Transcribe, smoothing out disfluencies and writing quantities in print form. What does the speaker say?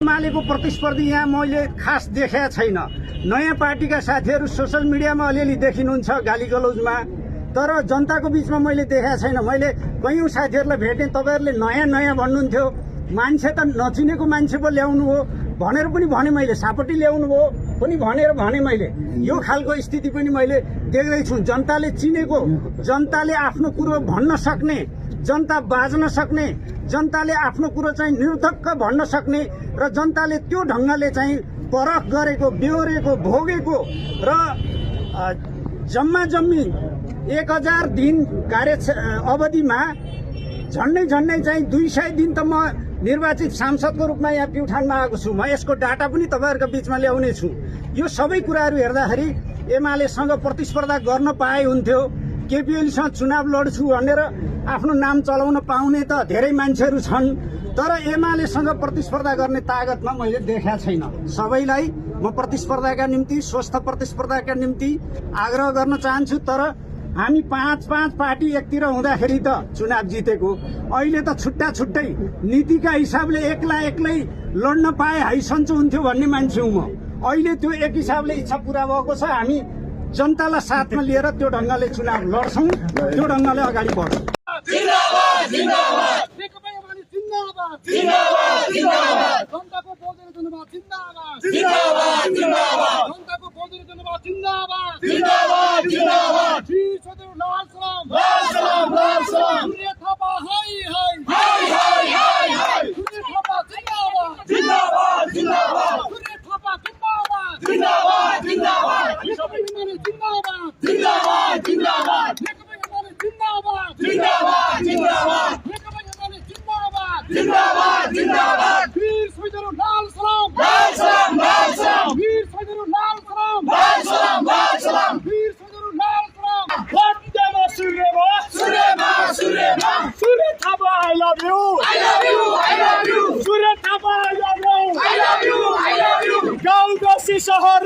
एमालेको प्रतिस्पर्धी यहाँ मैले खास देखेको छैन। नयाँ पार्टीका साथीहरू सोशल मिडियामा अलिअलि देखिनुहुन्छ गालीगलौजमा, तर जनताको बीचमा मैले देखेको छैन। मैले कयौं साथीहरूलाई भेटेँ, तपाईँहरूले नयाँ नयाँ भन्नुहुन्थ्यो, मान्छे त नचिनेको मान्छे पो ल्याउनु हो भनेर पनि भने मैले, सापटी ल्याउनु हो पनि भनेर भने मैले। यो खालको स्थिति पनि मैले देख्दैछु। जनताले चिनेको, जनताले आफ्नो कुरो भन्न सक्ने, जनता बाँच्न सक्ने, जनताले आफ्नो कुरो चाहिँ निर्धक्क भन्न सक्ने र जनताले त्यो ढङ्गले चाहिँ परख गरेको, बेहोरेको, भोगेको र जम्मा जम्मी 1000 दिन कार्य अवधिमा झन्डै चाहिँ 200 दिन त म निर्वाचित सांसदको रूपमा यहाँ प्युठानमा आएको छु। म यसको डाटा पनि तपाईँहरूको बीचमा ल्याउने छु। यो सबै कुराहरू हेर्दाखेरि एमालेसँग प्रतिस्पर्धा गर्न पाए हुन्थ्यो। केपिएलसँग चुनाव लड्छु भनेर आफ्नो नाम चलाउन पाउने त धेरै मान्छेहरू छन्, तर एमालेसँग प्रतिस्पर्धा गर्ने तागतमा मैले देखाएको छैन। सबैलाई म प्रतिस्पर्धाका निम्ति, स्वस्थ प्रतिस्पर्धाका निम्ति आग्रह गर्न चाहन्छु। तर हामी पाँच पार्टी एकतिर हुँदाखेरि त चुनाव जितेको, अहिले त छुट्टा छुट्टै नीतिका हिसाबले एक्लै लड्न पाए हाइसन्चो हुन्थ्यो भन्ने मान्छे हुँ म। अहिले त्यो एक हिसाबले इच्छा पूरा भएको छ। हामी जनतालाई साथमा लिएर त्यो ढङ्गले चुनाव लड्छौँ, त्यो ढङ्गले अगाडि बढ्छौँ। गाउँ बस्ती सहर